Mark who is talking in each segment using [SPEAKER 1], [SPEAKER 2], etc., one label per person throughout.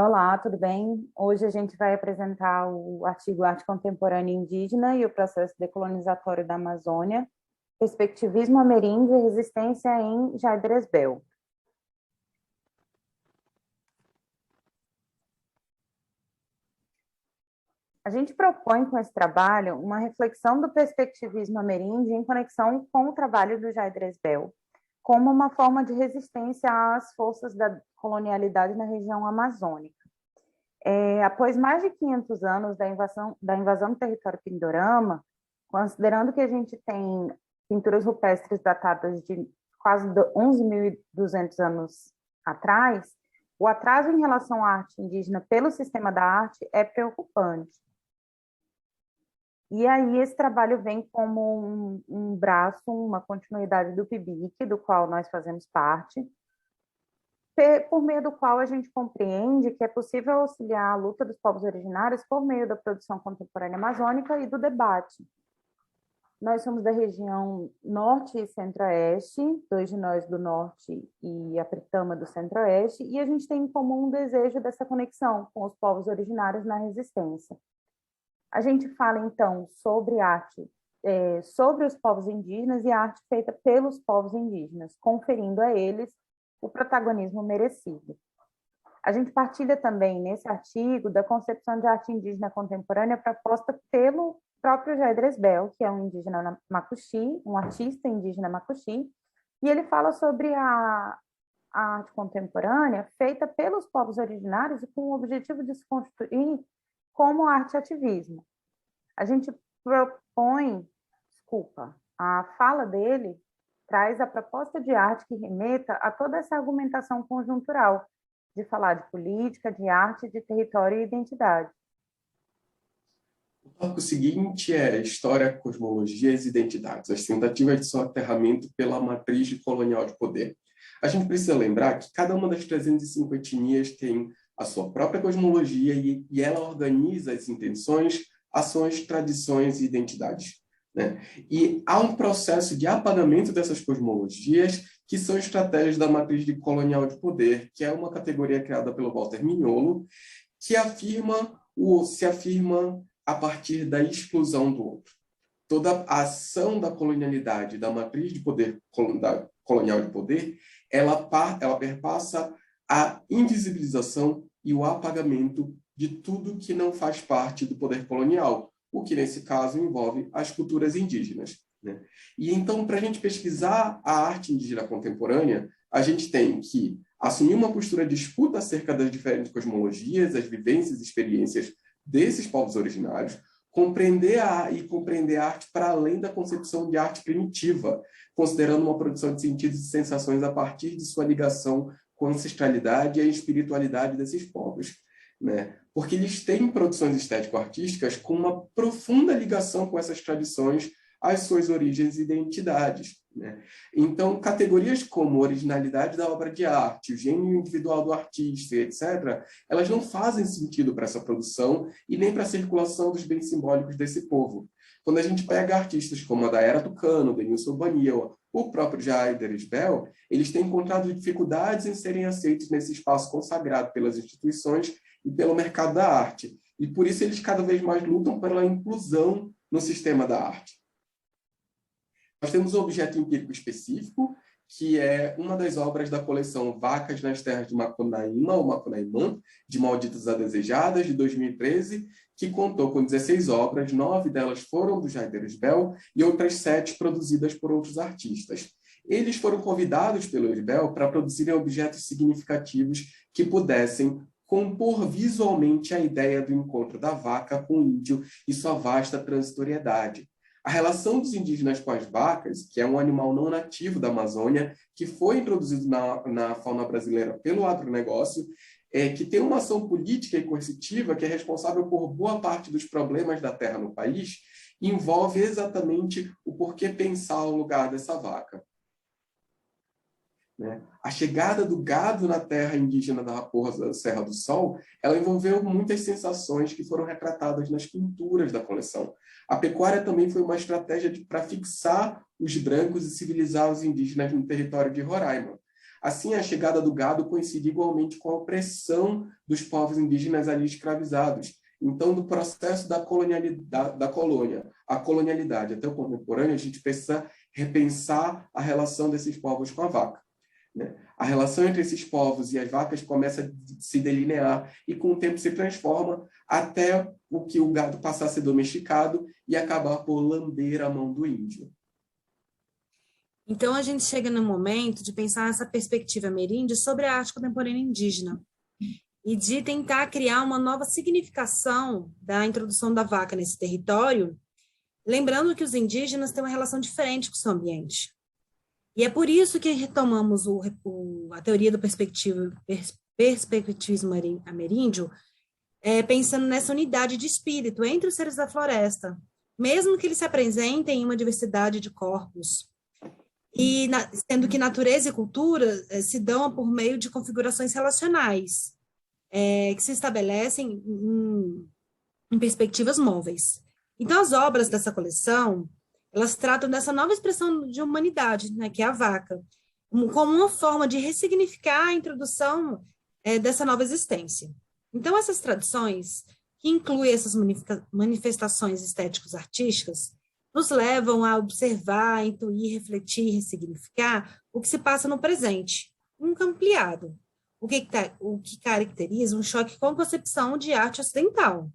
[SPEAKER 1] Olá, tudo bem? Hoje a gente vai apresentar o artigo Arte Contemporânea Indígena e o Processo Decolonizatório da Amazônia, Perspectivismo Ameríndio e Resistência em Jaidresbel. A gente propõe com esse trabalho uma reflexão do perspectivismo ameríndio em conexão com o trabalho do Jaidresbel, como uma forma de resistência às forças da colonialidade na região amazônica. Após mais de 500 anos da invasão do território Pindorama, considerando que a gente tem pinturas rupestres datadas de quase 11.200 anos atrás, o atraso em relação à arte indígena pelo sistema da arte é preocupante. E aí esse trabalho vem como um braço, uma continuidade do PIBIC, do qual nós fazemos parte, por meio do qual a gente compreende que é possível auxiliar a luta dos povos originários por meio da produção contemporânea amazônica e do debate. Nós somos da região norte e centro-oeste, dois de nós do norte e a Pritama do centro-oeste, e a gente tem em comum um desejo dessa conexão com os povos originários na resistência. A gente fala, então, sobre arte, sobre os povos indígenas e a arte feita pelos povos indígenas, conferindo a eles o protagonismo merecido. A gente partilha também, nesse artigo, da concepção de arte indígena contemporânea proposta pelo próprio Jaidresbel, que é um indígena macuxi, um artista indígena macuxi, e ele fala sobre a arte contemporânea feita pelos povos originários e com o objetivo de se constituir como arte-ativismo. A gente propõe, a fala dele traz a proposta de arte que remeta a toda essa argumentação conjuntural, de falar de política, de arte, de território e identidade.
[SPEAKER 2] O tópico seguinte é História, Cosmologias e Identidades, as tentativas de soterramento pela matriz colonial de poder. A gente precisa lembrar que cada uma das 305 etnias tem a sua própria cosmologia e ela organiza as intenções, ações, tradições e identidades, né? E há um processo de apagamento dessas cosmologias que são estratégias da matriz colonial de poder, que é uma categoria criada pelo Walter Mignolo, que se afirma a partir da exclusão do outro. Toda a ação da colonialidade, da matriz de poder colonial de poder, ela perpassa a invisibilização e o apagamento de tudo que não faz parte do poder colonial, o que, nesse caso, envolve as culturas indígenas, né? E, então, para a gente pesquisar a arte indígena contemporânea, a gente tem que assumir uma postura de disputa acerca das diferentes cosmologias, as vivências e experiências desses povos originários, compreender a arte para além da concepção de arte primitiva, considerando uma produção de sentidos e sensações a partir de sua ligação com a ancestralidade e a espiritualidade desses povos, né? Porque eles têm produções estético-artísticas com uma profunda ligação com essas tradições, as suas origens e identidades, né? Então, categorias como originalidade da obra de arte, o gênio individual do artista, etc., elas não fazem sentido para essa produção e nem para a circulação dos bens simbólicos desse povo. Quando a gente pega artistas como a Daera Tucano, Denilson Baniel, o próprio Jaidresbel, eles têm encontrado dificuldades em serem aceitos nesse espaço consagrado pelas instituições e pelo mercado da arte. E por isso eles cada vez mais lutam pela inclusão no sistema da arte. Nós temos um objeto empírico específico, que é uma das obras da coleção Vacas nas Terras de Macunaíma, ou Macunaímã, de Malditas a Desejadas, de 2013, que contou com 16 obras, 9 delas foram do Jaidresbel e outras 7 produzidas por outros artistas. Eles foram convidados pelo Jaidresbel para produzirem objetos significativos que pudessem compor visualmente a ideia do encontro da vaca com o índio e sua vasta transitoriedade. A relação dos indígenas com as vacas, que é um animal não nativo da Amazônia, que foi introduzido na fauna brasileira pelo agronegócio, que tem uma ação política e coercitiva que é responsável por boa parte dos problemas da terra no país, envolve exatamente o porquê pensar o lugar dessa vaca, né? A chegada do gado na terra indígena da Raposa Serra do Sol, ela envolveu muitas sensações que foram retratadas nas pinturas da coleção. A pecuária também foi uma estratégia para fixar os brancos e civilizar os indígenas no território de Roraima. Assim, a chegada do gado coincide igualmente com a opressão dos povos indígenas ali escravizados. Então, do processo da colonialidade, da colônia, a colonialidade até o contemporâneo, a gente precisa repensar a relação desses povos com a vaca, né? A relação entre esses povos e as vacas começa a se delinear e, com o tempo, se transforma até o que o gado passar a ser domesticado e acabar por lamber a mão do índio.
[SPEAKER 3] Então, a gente chega no momento de pensar essa perspectiva ameríndia sobre a arte contemporânea indígena e de tentar criar uma nova significação da introdução da vaca nesse território, lembrando que os indígenas têm uma relação diferente com o seu ambiente. E é por isso que retomamos a teoria do perspectivismo ameríndio, pensando nessa unidade de espírito entre os seres da floresta, mesmo que eles se apresentem em uma diversidade de corpos. E sendo que natureza e cultura se dão por meio de configurações relacionais, que se estabelecem em perspectivas móveis. Então, as obras dessa coleção, elas tratam dessa nova expressão de humanidade, né, que é a vaca, como uma forma de ressignificar a introdução dessa nova existência. Então, essas tradições, que incluem essas manifestações estéticas artísticas, nos levam a observar, intuir, refletir, ressignificar o que se passa no presente, um ampliado, o que caracteriza um choque com a concepção de arte ocidental.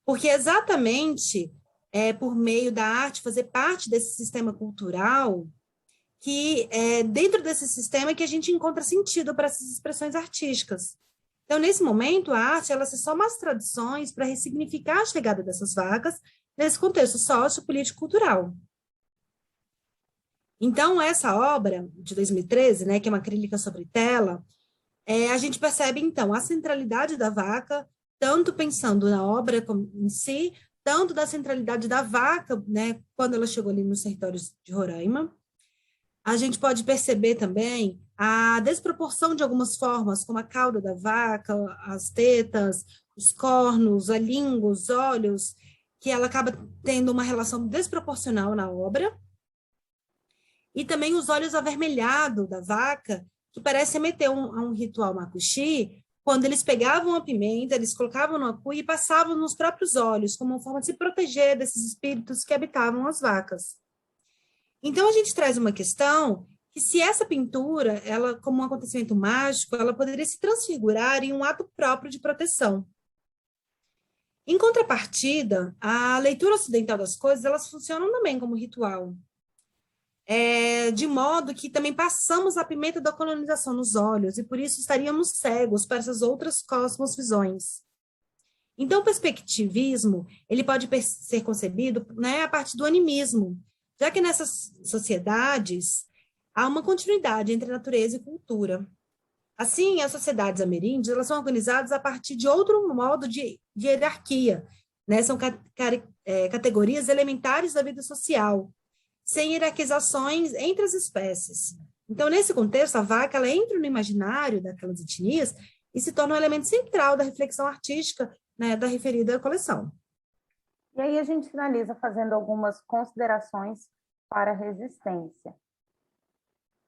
[SPEAKER 3] Porque exatamente por meio da arte fazer parte desse sistema cultural que dentro desse sistema é que a gente encontra sentido para essas expressões artísticas. Então, nesse momento, a arte ela se soma às tradições para ressignificar a chegada dessas vacas nesse contexto sociopolítico-cultural. Então, essa obra de 2013, né, que é uma acrílica sobre tela, a gente percebe, então, a centralidade da vaca, tanto pensando na obra em si, tanto da centralidade da vaca, né, quando ela chegou ali nos territórios de Roraima. A gente pode perceber também a desproporção de algumas formas, como a cauda da vaca, as tetas, os cornos, a língua, os olhos, que ela acaba tendo uma relação desproporcional na obra. E também os olhos avermelhados da vaca, que parece remeter a um ritual macuxi, quando eles pegavam a pimenta, eles colocavam no acu e passavam nos próprios olhos, como uma forma de se proteger desses espíritos que habitavam as vacas. Então, a gente traz uma questão que se essa pintura, ela, como um acontecimento mágico, ela poderia se transfigurar em um ato próprio de proteção. Em contrapartida, a leitura ocidental das coisas, elas funcionam também como ritual. De modo que também passamos a pimenta da colonização nos olhos, e por isso estaríamos cegos para essas outras cosmosvisões. Então, o perspectivismo, ele pode ser concebido, né, a partir do animismo, já que nessas sociedades há uma continuidade entre natureza e cultura. Assim, as sociedades ameríndias, elas são organizadas a partir de outro modo de hierarquia, né? São categorias elementares da vida social, sem hierarquizações entre as espécies. Então, nesse contexto, a vaca ela entra no imaginário daquelas etnias e se torna um elemento central da reflexão artística, né, da referida coleção.
[SPEAKER 1] E aí a gente finaliza fazendo algumas considerações para a resistência.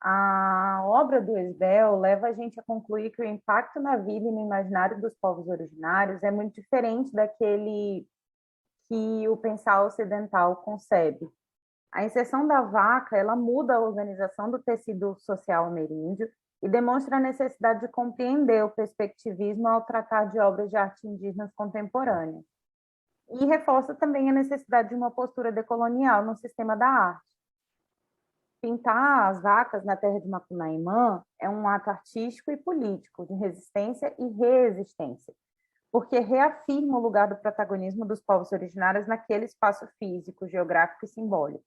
[SPEAKER 1] A obra do Esbel leva a gente a concluir que o impacto na vida e no imaginário dos povos originários é muito diferente daquele que o pensar ocidental concebe. A inserção da vaca, ela muda a organização do tecido social ameríndio e demonstra a necessidade de compreender o perspectivismo ao tratar de obras de arte indígenas contemporâneas. E reforça também a necessidade de uma postura decolonial no sistema da arte. Pintar as vacas na terra de Macunaímã é um ato artístico e político de resistência e resistência, porque reafirma o lugar do protagonismo dos povos originários naquele espaço físico, geográfico e simbólico.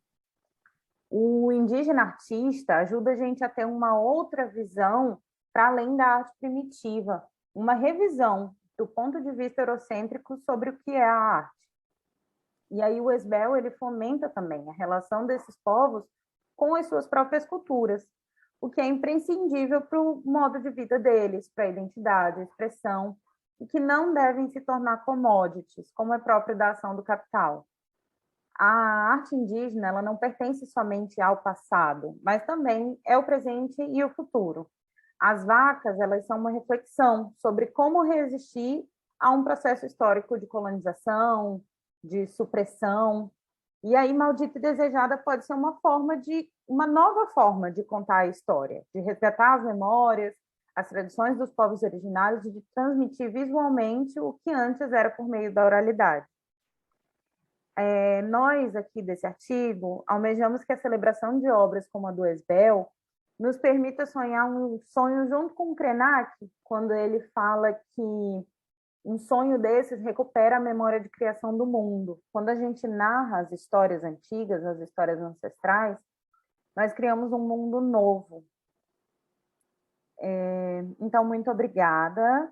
[SPEAKER 1] O indígena artista ajuda a gente a ter uma outra visão para além da arte primitiva, uma revisão do ponto de vista eurocêntrico sobre o que é a arte. E aí o Esbel, ele fomenta também a relação desses povos com as suas próprias culturas, o que é imprescindível para o modo de vida deles, para a identidade, a expressão, e que não devem se tornar commodities, como é próprio da ação do capital. A arte indígena ela não pertence somente ao passado, mas também é o presente e o futuro. As vacas, elas são uma reflexão sobre como resistir a um processo histórico de colonização, de supressão. E aí, Maldita e Desejada pode ser uma nova forma de contar a história, de resgatar as memórias, as tradições dos povos originários e de transmitir visualmente o que antes era por meio da oralidade. Nós, aqui desse artigo, almejamos que a celebração de obras como a do Esbel nos permita sonhar um sonho junto com o Krenak, quando ele fala que um sonho desses recupera a memória de criação do mundo. Quando a gente narra as histórias antigas, as histórias ancestrais, nós criamos um mundo novo. Então, muito obrigada.